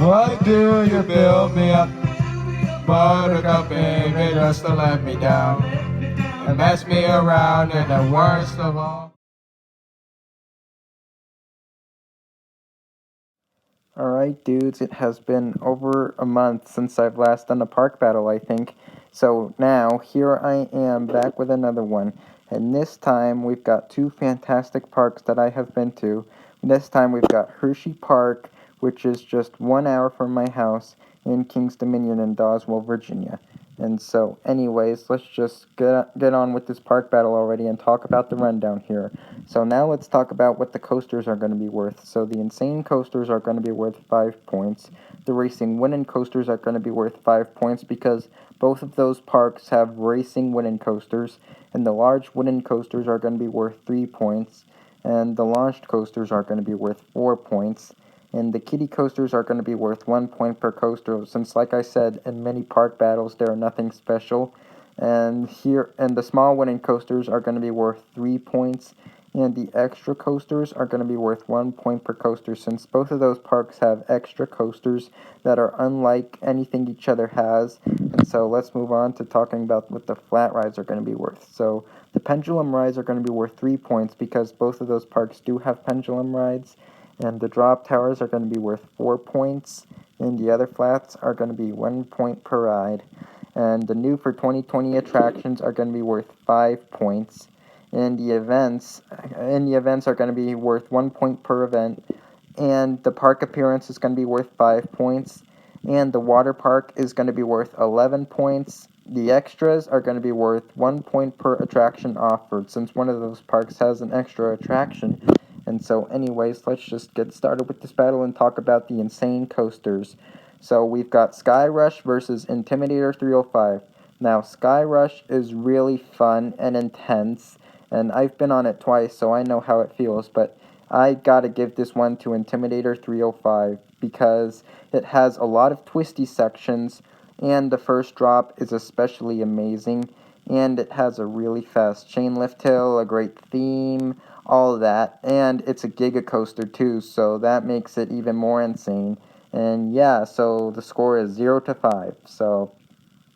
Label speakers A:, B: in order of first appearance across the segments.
A: Why do you build me up? Buttercup, baby, just to let me down and mess me around, and the worst of all.
B: Alright dudes, it has been over a month since I've last done a park battle, I think. So now, here I am back with another one. And this time, we've got two fantastic parks that I have been to. This time we've got Hersheypark, which is just 1 hour from my house, in Kings Dominion in Daweswell, Virginia. And so, anyways, let's just get on with this park battle already and talk about the rundown here. So now let's talk about what the coasters are going to be worth. So the insane coasters are going to be worth 5 points. The racing wooden coasters are going to be worth 5 points because both of those parks have racing wooden coasters. And the large wooden coasters are going to be worth 3 points. And the launched coasters are going to be worth 4 points. And the kiddie coasters are going to be worth 1 point per coaster, since, like I said, in many park battles, they are nothing special. And the small wooden coasters are going to be worth 3 points. And the extra coasters are going to be worth 1 point per coaster, since both of those parks have extra coasters that are unlike anything each other has. And so let's move on to talking about what the flat rides are going to be worth. So the pendulum rides are going to be worth 3 points because both of those parks do have pendulum rides. And the drop towers are going to be worth 4 points. And the other flats are going to be 1 point per ride. And the new for 2020 attractions are going to be worth 5 points. And the events are going to be worth 1 point per event. And the park appearance is going to be worth 5 points. And the water park is going to be worth 11 points. The extras are going to be worth 1 point per attraction offered, since one of those parks has an extra attraction. And so anyways, let's just get started with this battle and talk about the insane coasters. So we've got Sky Rush versus Intimidator 305. Now, Sky Rush is really fun and intense, and I've been on it twice, so I know how it feels, but I gotta give this one to Intimidator 305 because it has a lot of twisty sections, and the first drop is especially amazing, and it has a really fast chain lift hill, a great theme, all of that, and it's a giga coaster too, so that makes it even more insane. And yeah, so the score is 0-5. So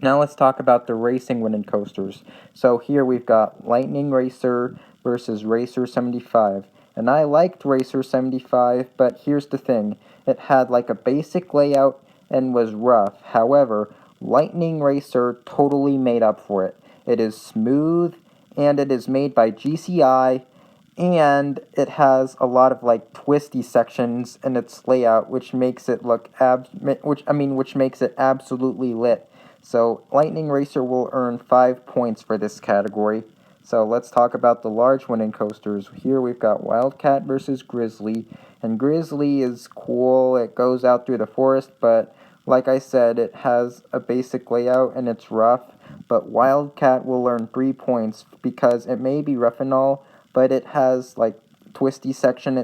B: now let's talk about the racing wooden coasters. So here we've got Lightning Racer versus Racer 75. And I liked Racer 75, but here's the thing. It had like a basic layout and was rough. However, Lightning Racer totally made up for it. It is smooth, and it is made by GCI, and it has a lot of like twisty sections in its layout, which makes it look which makes it absolutely lit. So Lightning Racer will earn 5 points for this category. So let's talk about the large wooden coasters. Here we've got Wildcat versus Grizzly, and Grizzly is cool. It goes out through the forest, but like I said, it has a basic layout and it's rough. But Wildcat will earn 3 points because it may be rough and all, but it has like twisty sections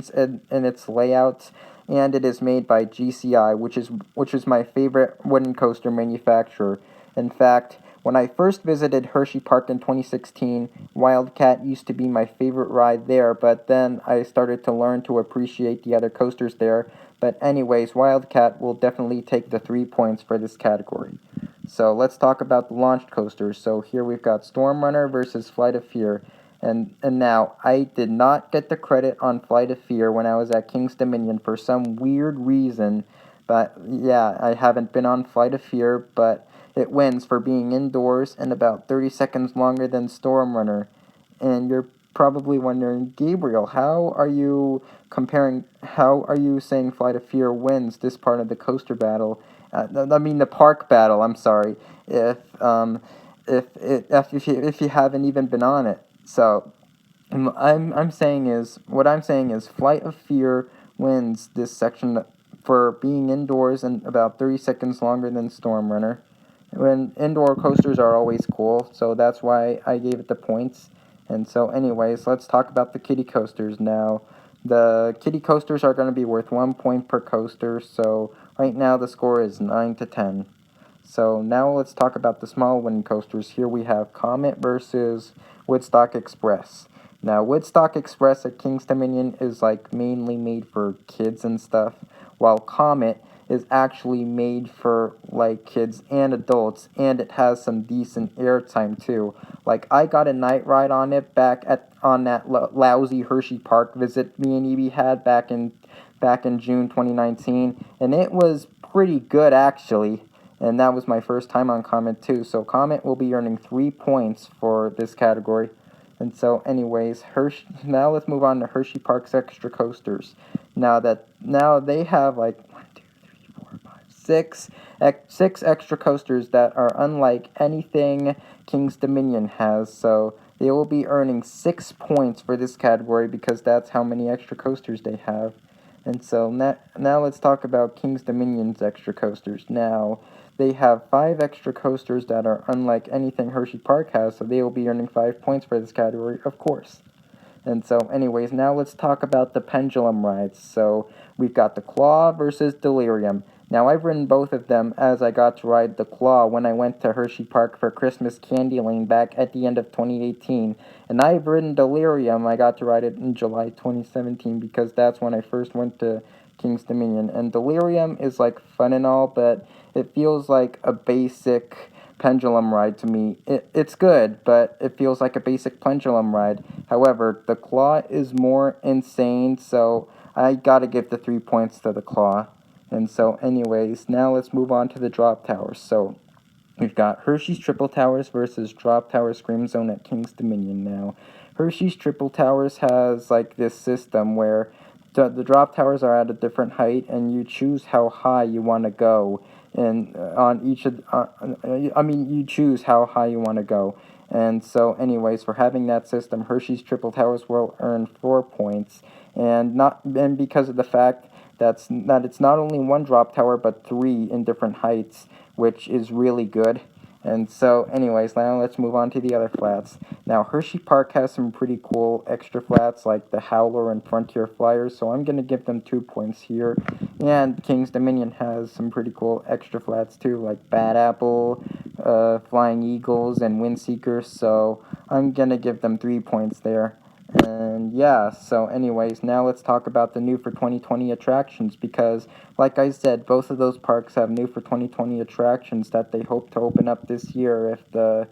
B: in its layouts, and it is made by GCI, which is my favorite wooden coaster manufacturer. In fact, when I first visited Hersheypark in 2016, Wildcat used to be my favorite ride there, but then I started to learn to appreciate the other coasters there. But anyways, Wildcat will definitely take the 3 points for this category. So let's talk about the launched coasters. So here we've got Storm Runner versus Flight of Fear. And now, I did not get the credit on Flight of Fear when I was at King's Dominion for some weird reason. But yeah, I haven't been on Flight of Fear, but it wins for being indoors and about 30 seconds longer than Storm Runner. And you're probably wondering, Gabriel, how are you saying Flight of Fear wins this part of the coaster battle? The park battle, I'm sorry, if you haven't even been on it. So, what I'm saying is Flight of Fear wins this section for being indoors and about 30 seconds longer than Storm Runner. When indoor coasters are always cool, so that's why I gave it the points. And so anyways, let's talk about the kiddie coasters now. The kiddie coasters are going to be worth 1 point per coaster, so right now the score is 9-10. So now let's talk about the small wooden coasters. Here we have Comet versus Woodstock Express. Now, Woodstock Express at King's Dominion is like mainly made for kids and stuff, while Comet is actually made for like kids and adults, and it has some decent airtime too. Like I got a night ride on it on that lousy Hersheypark visit me and Evie had back in June 2019, and it was pretty good actually. And that was my first time on Comet too. So Comet will be earning 3 points for this category. And so, anyways, now let's move on to Hersheypark's extra coasters. Now they have like 1, 2, 3, 4, 5, 6, six extra coasters that are unlike anything Kings Dominion has. So they will be earning 6 points for this category because that's how many extra coasters they have. And so now let's talk about Kings Dominion's extra coasters. Now, they have 5 extra coasters that are unlike anything Hersheypark has, so they will be earning 5 points for this category, of course. And so, anyways, now let's talk about the pendulum rides. So, we've got the Claw versus Delirium. Now, I've ridden both of them as I got to ride the Claw when I went to Hersheypark for Christmas Candy Lane back at the end of 2018. And I've ridden Delirium. I got to ride it in July 2017 because that's when I first went to Kings Dominion. And Delirium is like fun and all, but it feels like a basic pendulum ride to me. It's good, but it feels like a basic pendulum ride. However, the Claw is more insane, so I gotta give the 3 points to the Claw. And so, anyways, now let's move on to the Drop Towers. So, we've got Hershey's Triple Towers versus Drop Tower Scream Zone at Kings Dominion now. Hershey's Triple Towers has like this system where the drop towers are at a different height, and you choose how high you want to go. And you choose how high you want to go. And so, anyways, for having that system, Hershey's Triple Towers will earn 4 points, and because of the fact that it's not only one drop tower but 3 in different heights, which is really good. And so, anyways, now let's move on to the other flats. Now, Hersheypark has some pretty cool extra flats like the Howler and Frontier Flyers, so I'm going to give them 2 points here. And Kings Dominion has some pretty cool extra flats too, like Bad Apple, Flying Eagles, and Windseekers, so I'm going to give them 3 points there. And yeah, so anyways, now let's talk about the new for 2020 attractions, because like I said, both of those parks have new for 2020 attractions that they hope to open up this year if the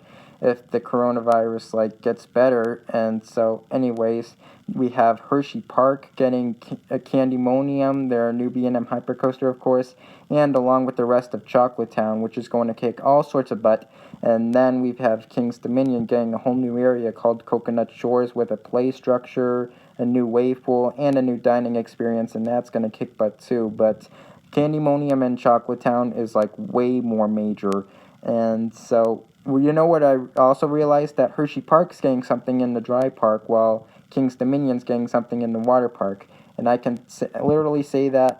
B: coronavirus gets better. And so anyways, we have Hersheypark getting a Candymonium, their new B&M hypercoaster, of course, and along with the rest of Chocolate Town, which is going to kick all sorts of butt. And then we have Kings Dominion getting a whole new area called Coconut Shores with a play structure, a new wave pool, and a new dining experience, and that's going to kick butt too. But Candymonium and Chocolate Town is way more major. And so, you know what, I also realized that Hersheypark's getting something in the dry park while Kings Dominion's getting something in the water park. And I can literally say the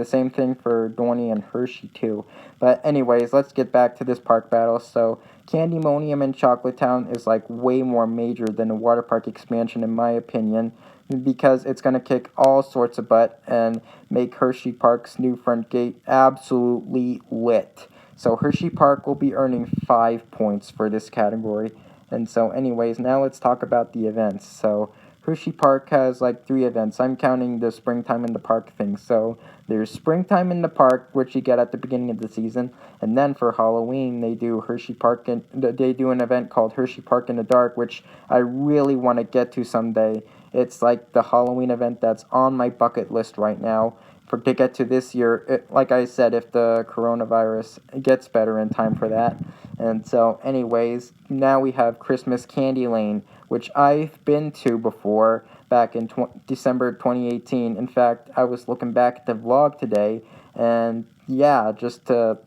B: same thing for Dorney and Hershey too. But anyways, let's get back to this park battle. So Candymonium and Chocolate Town is way more major than a water park expansion in my opinion, because it's going to kick all sorts of butt and make Hersheypark's new front gate absolutely lit. So Hersheypark will be earning 5 points for this category. And so anyways, now let's talk about the events. So Hersheypark has 3 events. I'm counting the Springtime in the Park thing. So there's Springtime in the Park, which you get at the beginning of the season, and then for Halloween they do they do an event called Hersheypark in the Dark, which I really want to get to someday. It's the Halloween event that's on my bucket list right now to get to this year. Like I said, if the coronavirus gets better in time for that. And so anyways, now we have Christmas Candy Lane, which I've been to before back in December 2018. In fact, I was looking back at the vlog today, and yeah, just to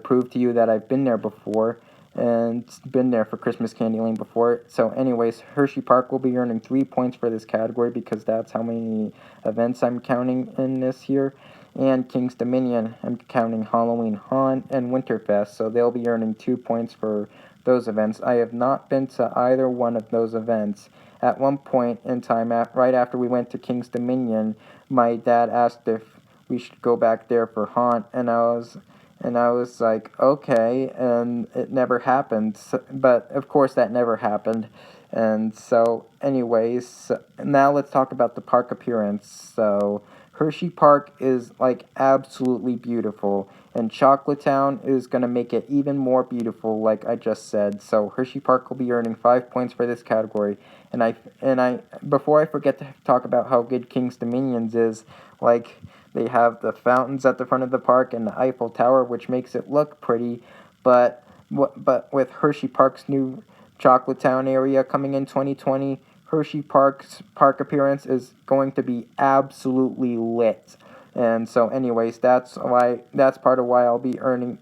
B: prove to you that I've been there before and been there for Christmas Candy Lane before. So anyways, Hersheypark will be earning 3 points for this category because that's how many events I'm counting in this year. And Kings Dominion, I'm counting Halloween Haunt and Winterfest, so they'll be earning 2 points for those events. I have not been to either one of those events. At one point in time, right after we went to Kings Dominion, my dad asked if we should go back there for Haunt, and I was like, okay, and it never happened. But of course that never happened. And so anyways, now let's talk about the park appearance. So Hersheypark is like absolutely beautiful, and Chocolatetown is gonna make it even more beautiful, like I just said. So Hersheypark will be earning 5 points for this category. And I before I forget to talk about how good Kings Dominions is, like they have the fountains at the front of the park and the Eiffel Tower, which makes it look pretty, but with Hersheypark's new Chocolatetown area coming in 2020, Hersheypark's park appearance is going to be absolutely lit. And so, anyways, that's part of why it'll be earning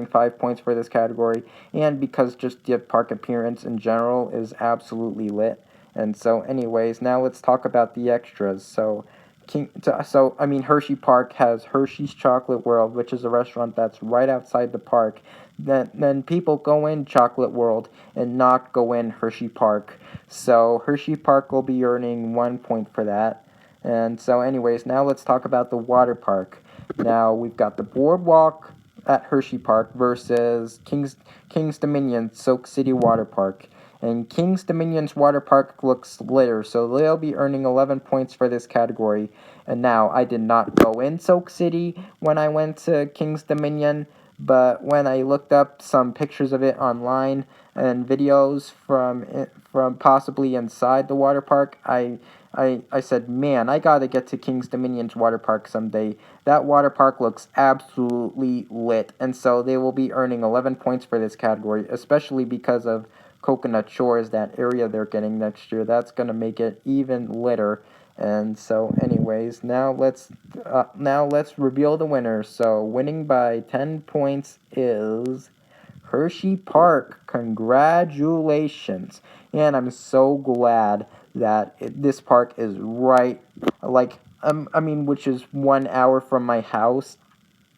B: 5 points for this category, and because just the park appearance in general is absolutely lit. And so, anyways, now let's talk about the extras. Hersheypark has Hershey's Chocolate World, which is a restaurant that's right outside the park. Then people go in Chocolate World and not go in Hersheypark. So Hersheypark will be earning 1 point for that. And so anyways, now let's talk about the water park. Now we've got the boardwalk at Hersheypark versus Kings Dominion Soak City Water Park. And Kings Dominion's water park looks litter, so they'll be earning 11 points for this category. And now, I did not go in Soak City when I went to Kings Dominion, but when I looked up some pictures of it online and videos from possibly inside the water park, I said, man, I gotta get to Kings Dominion's water park someday. That water park looks absolutely lit, and so they will be earning 11 points for this category, especially because of Coconut Shores, that area they're getting next year. That's gonna make it even litter. And so, anyways, now let's reveal the winner. So, winning by 10 points is Hersheypark. Congratulations! And I'm so glad that this park is right, which is 1 hour from my house.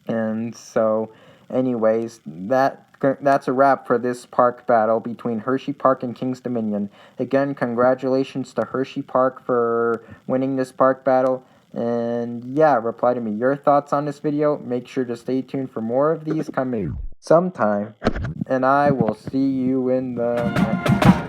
B: And so, anyways, that's a wrap for this park battle between Hersheypark and Kings Dominion. Again, congratulations to Hersheypark for winning this park battle. And yeah, reply to me your thoughts on this video. Make sure to stay tuned for more of these coming sometime. And I will see you in the next